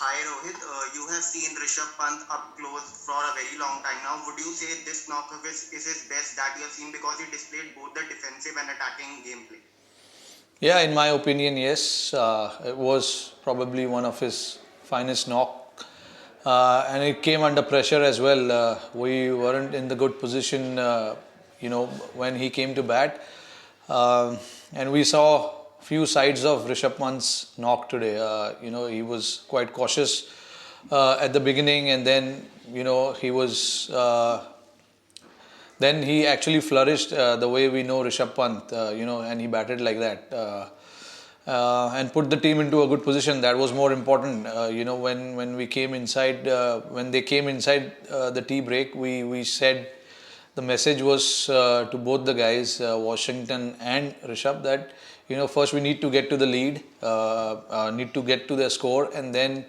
Hi Rohit, you have seen Rishabh Pant up close for a very long time now. Would you say this knock of his is his best that you have seen because he displayed both the defensive and attacking gameplay? Yeah, in my opinion, yes. It was probably one of his finest knock. And it came under pressure as well. We weren't in the good position, when he came to bat. And we saw few sides of Rishabh Pant's knock today. He was quite cautious at the beginning, and then, he was then he actually flourished the way we know Rishabh Pant, and he batted like that. And put the team into a good position. That was more important. When we came inside, when they came inside the tea break, we said the message was to both the guys, Washington and Rishabh, that first we need to get to the lead, need to get to the score, and then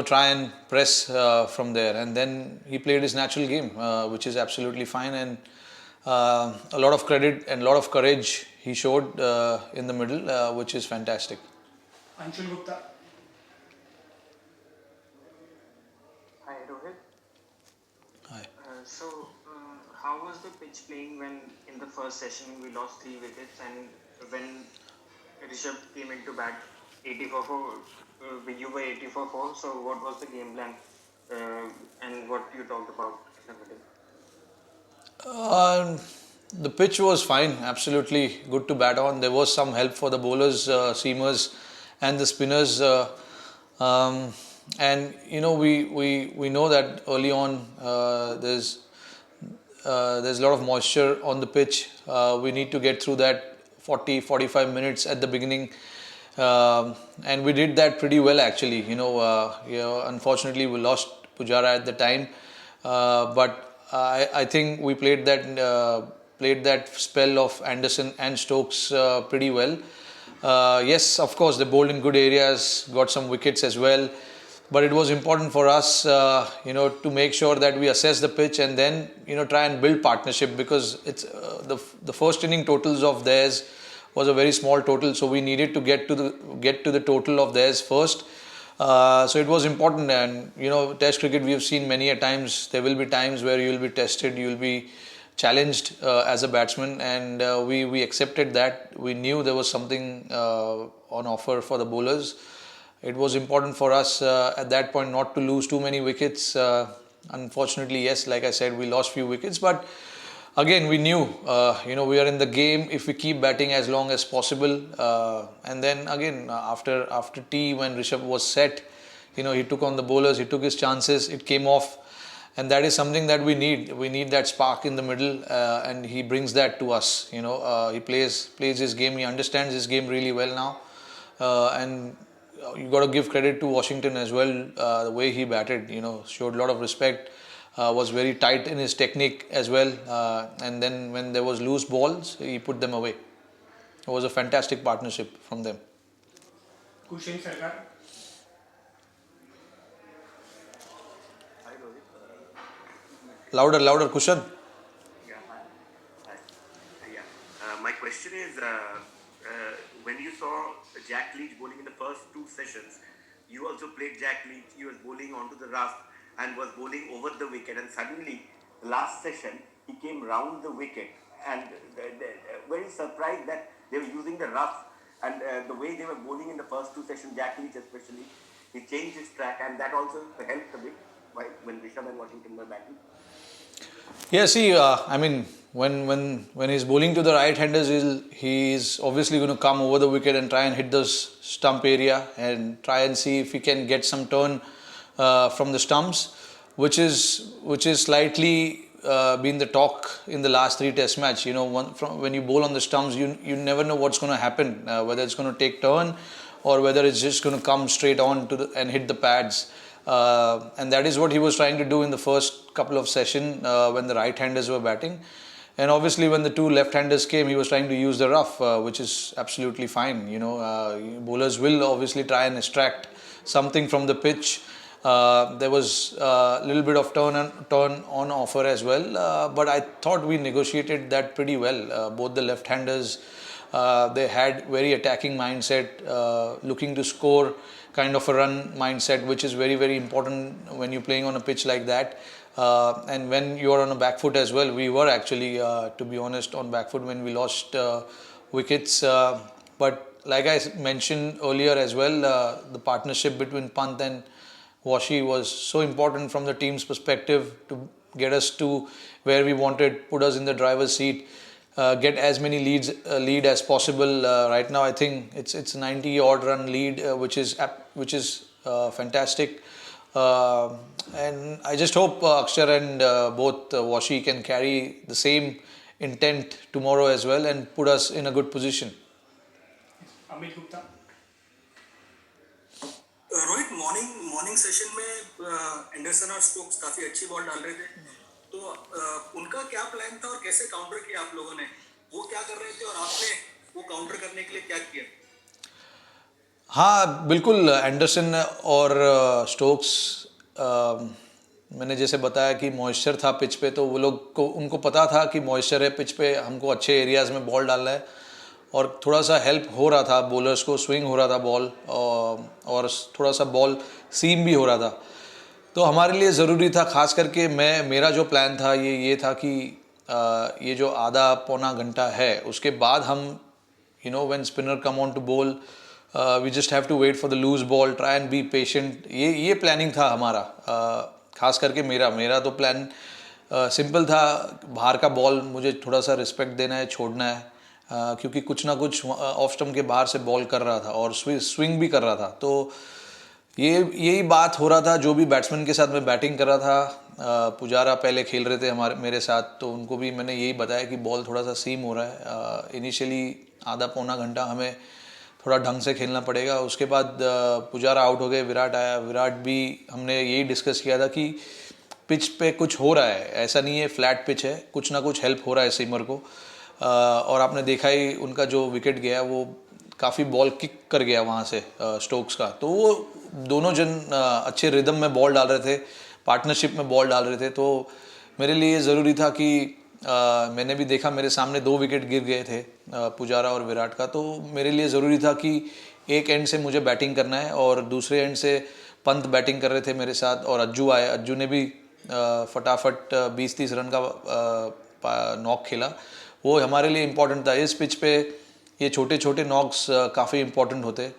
try and press from there. And then he played his natural game, which is absolutely fine. And a lot of credit and a lot of courage he showed in the middle, which is fantastic. Anshul Gupta. Hi Rohit. Hi. How was the pitch playing when in the first session we lost 3 wickets and when Rishabh came into bat 84 for you were 84 4. So what was the game plan and what you talked about in the middle? Um, the pitch was fine, absolutely good to bat on. There was some help for the bowlers, seamers, and the spinners. Um, and we know that early on there's a lot of moisture on the pitch. We need to get through that 40-45 minutes at the beginning. And we did that pretty well actually. Unfortunately we lost Pujara at the time, but I think we played that spell of Anderson and Stokes pretty well. Yes, of course, they bowled in good areas, got some wickets as well. But it was important for us, to make sure that we assess the pitch and then, try and build partnership, because it's the first inning totals of theirs was a very small total, so we needed to get to the total of theirs first. So it was important. And Test cricket we have seen many a times. There will be times where you will be tested, you will be challenged as a batsman, and we accepted that. We knew there was something on offer for the bowlers. It was important for us at that point not to lose too many wickets. Unfortunately, yes, like I said, we lost few wickets, but again we knew, we are in the game if we keep batting as long as possible. And then again, after tea, when Rishabh was set, he took on the bowlers, he took his chances, it came off. And that is something that we need that spark in the middle, and he brings that to us. He plays his game, he understands his game really well now. And you got to give credit to Washington as well. The way he batted, showed a lot of respect, was very tight in his technique as well. And then when there was loose balls, he put them away. It was a fantastic partnership from them. Kushen Sarkar. Hi Rohit. Louder, louder, Kushan. Yeah, hi. Hi. Yeah. My question is, when you saw Jack Leach bowling in the first two sessions, you also played Jack Leach. He was bowling onto the rough and was bowling over the wicket, and suddenly, the last session, he came round the wicket, and very surprised that they were using the rough, and the way they were bowling in the first two sessions, Jack Leach especially, he changed his track, and that also helped a bit when Rishabh and Washington were batting. Yeah, see, I mean, when he's bowling to the right-handers, he's obviously going to come over the wicket and try and hit the stump area and try and see if he can get some turn from the stumps, which is slightly been the talk in the last three Test match. When you bowl on the stumps, you never know what's going to happen, whether it's going to take turn or whether it's just going to come straight on and hit the pads. And that is what he was trying to do in the first couple of sessions when the right-handers were batting. And obviously, when the two left-handers came, he was trying to use the rough, which is absolutely fine. Bowlers will obviously try and extract something from the pitch. There was a little bit of turn on offer as well, but I thought we negotiated that pretty well. Both the left-handers, they had very attacking mindset, looking to score kind of a run mindset, which is very, very important when you're playing on a pitch like that. And when you're on a back foot as well, we were actually, to be honest, on back foot when we lost wickets. But like I mentioned earlier as well, the partnership between Pant and Washi was so important from the team's perspective to get us to where we wanted, put us in the driver's seat, get as many lead as possible. Right now, I think it's 90 odd run lead, which is fantastic. And I just hope Akshar and both Washi can carry the same intent tomorrow as well and put us in a good position. Amit Gupta. Rohit morning session में Anderson और Stokes काफी अच्छी ball डाल रहे थे, तो उनका क्या प्लान था और कैसे काउंटर किया आप लोगों ने? वो क्या कर रहे थे और आपने वो काउंटर करने के लिए क्या किया? हाँ बिल्कुल, एंडरसन और स्टोक्स, मैंने जैसे बताया कि मॉइस्चर था पिच पे, तो वो लोग को उनको पता था कि मॉइस्चर है पिच पे, हमको अच्छे एरियाज़ में बॉल डालना है, और थोड़ा सा हेल्प हो रहा था बॉलर्स को, स्विंग हो रहा था बॉल, और थोड़ा सा बॉल सीम भी हो रहा था. तो हमारे लिए ज़रूरी था, ख़ास करके मेरा जो प्लान था ये था कि ये जो आधा पौना घंटा है उसके बाद हम when spinner come on to ball, we just have to wait for the loose ball, try and be patient. ये प्लानिंग था हमारा. ख़ास करके मेरा तो प्लान सिंपल था. बाहर का बॉल मुझे थोड़ा सा रिस्पेक्ट देना है, छोड़ना है, क्योंकि कुछ ना कुछ ऑफ स्टंप के बाहर से बॉल कर रहा था और स्विंग भी कर रहा था. तो यही बात हो रहा था. जो भी बैट्समैन के साथ मैं बैटिंग कर रहा था, पुजारा पहले खेल रहे थे मेरे साथ, तो उनको भी मैंने यही बताया कि बॉल थोड़ा सा सीम हो रहा है. इनिशियली आधा पौना घंटा हमें थोड़ा ढंग से खेलना पड़ेगा. उसके बाद पुजारा आउट हो गए, विराट आया. विराट भी हमने यही डिस्कस किया था कि पिच पे कुछ हो रहा है, ऐसा नहीं है फ्लैट पिच है, कुछ ना कुछ हेल्प हो रहा है सीमर को. और आपने देखा ही उनका जो विकेट गया वो काफ़ी बॉल किक कर गया वहाँ से स्टोक्स का. तो वो दोनों जन अच्छे रिदम में बॉल डाल रहे थे, पार्टनरशिप में बॉल डाल रहे थे. तो मेरे लिए ज़रूरी था कि मैंने भी देखा मेरे सामने 2 विकेट गिर गए थे, पुजारा और विराट का. तो मेरे लिए ज़रूरी था कि एक एंड से मुझे बैटिंग करना है और दूसरे एंड से पंत बैटिंग कर रहे थे मेरे साथ, और अज्जू आए. अज्जू ने भी फटाफट 20-30 रन का नॉक खेला. वो हमारे लिए इम्पॉर्टेंट था. इस पिच पे ये छोटे छोटे नॉक्स काफ़ी इम्पॉर्टेंट होते.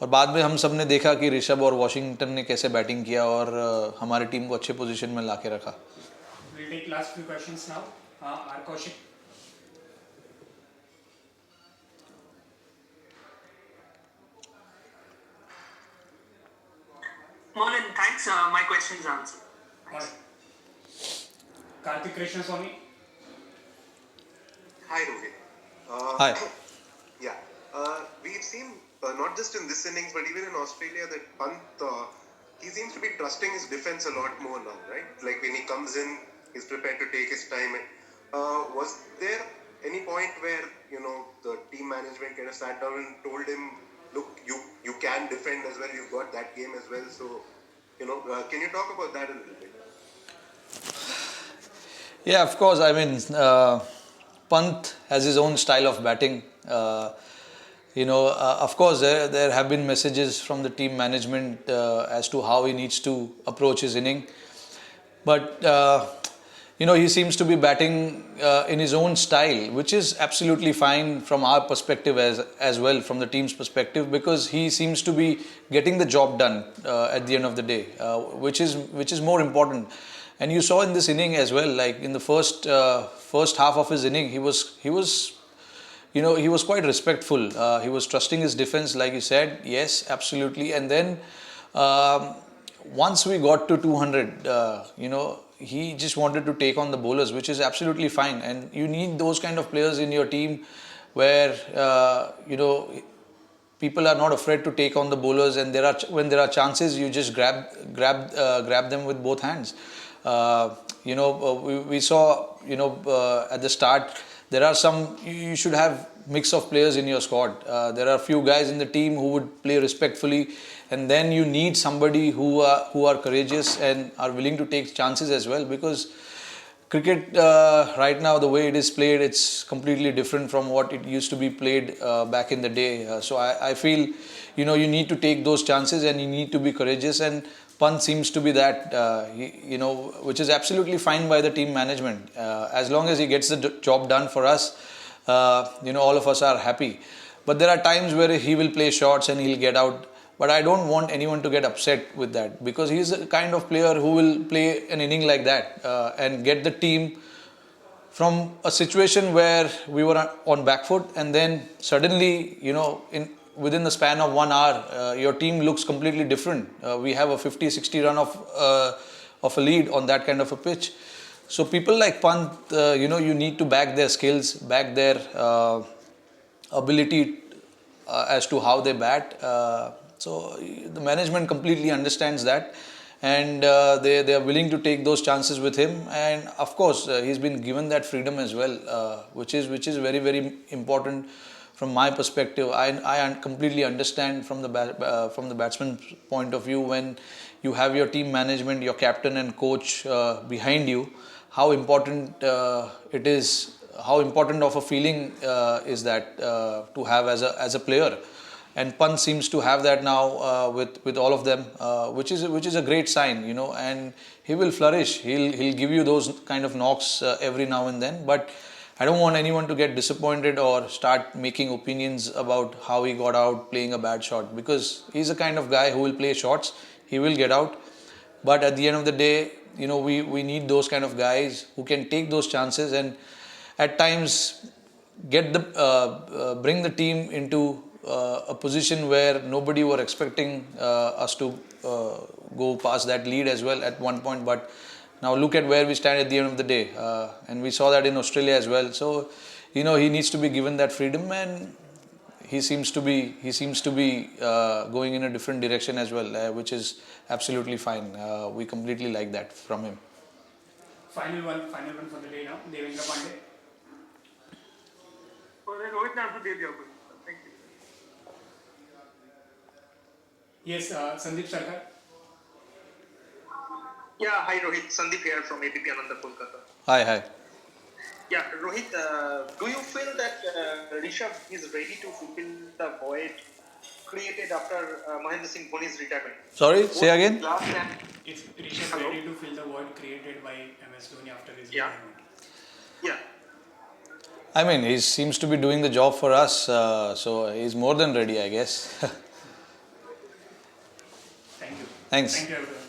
और बाद में हम सब ने देखा कि ऋषभ और वॉशिंगटन ने कैसे बैटिंग किया और हमारी टीम को अच्छे पोजीशन में ला के रखा. We'll take last few questions now. R. Kaushik. Morning, thanks. My question is answered. Alright. Karthik Krishnaswamy. Hi, Rohit. Hi. Yeah. We've seen, not just in this innings, but even in Australia, that Pant, he seems to be trusting his defense a lot more now, right? Like when he comes in, he's prepared to take his time. Was there any point where, the team management kind of sat down and told him, look, you can defend as well, you've got that game as well, so, can you talk about that a little bit? Yeah, of course. I mean, Pant has his own style of batting. Of course, there have been messages from the team management as to how he needs to approach his inning. But, he seems to be batting in his own style, which is absolutely fine from our perspective as well, from the team's perspective, because he seems to be getting the job done at the end of the day, which is more important. And you saw in this inning as well, like in the first half of his inning, he was quite respectful. He was trusting his defense, like you said. Yes, absolutely. And then once we got to 200, he just wanted to take on the bowlers, which is absolutely fine. And you need those kind of players in your team where people are not afraid to take on the bowlers, and when there are chances, you just grab them with both hands. We saw at the start, there are some, you should have mix of players in your squad. There are a few guys in the team who would play respectfully, and then you need somebody who are courageous and are willing to take chances as well, because cricket right now, the way it is played, it's completely different from what it used to be played back in the day. So I feel, you need to take those chances and you need to be courageous. And Pant seems to be that, which is absolutely fine by the team management. As long as he gets the job done for us, all of us are happy. But there are times where he will play shots and he'll get out. But I don't want anyone to get upset with that, because he's a kind of player who will play an inning like that and get the team from a situation where we were on back foot, and then suddenly, within the span of 1 hour, your team looks completely different. We have a 50-60 run of a lead on that kind of a pitch. So people like Pant, you need to back their skills, back their ability as to how they bat. So the management completely understands that, and they are willing to take those chances with him. And of course, he's been given that freedom as well, which is very, very important from my perspective. I completely understand from the batsman's point of view, when you have your team management, your captain and coach behind you, how important it is. How important of a feeling is that to have as a player. And Pant seems to have that now with all of them, which is a great sign, and he will flourish. He'll give you those kind of knocks every now and then. But I don't want anyone to get disappointed or start making opinions about how he got out playing a bad shot, because he's the kind of guy who will play shots. He will get out, but at the end of the day, we need those kind of guys who can take those chances and at times bring the team into a position where nobody were expecting us to go past that lead as well at one point. But now look at where we stand at the end of the day, and we saw that in Australia as well. So he needs to be given that freedom, and he seems to be going in a different direction as well, which is absolutely fine. We completely like that from him. Final one for the day now. Devendra Pandey. Rohit ने answer दे दिया आपको. Thank you. Yes, Sandeep Sarkar. Yeah, hi Rohit, Sandeep here from ABP Ananda, Kolkata. Hi. Yeah, Rohit, do you feel that Rishabh is ready to fulfill the void created after Mahendra Singh Dhoni's retirement? Sorry, say again. Is Rishabh ready to fill the void created by MS Dhoni after his Yeah. retirement? Yeah. I mean, he seems to be doing the job for us, so he's more than ready, I guess. Thank you. Thanks. Thank you, everyone.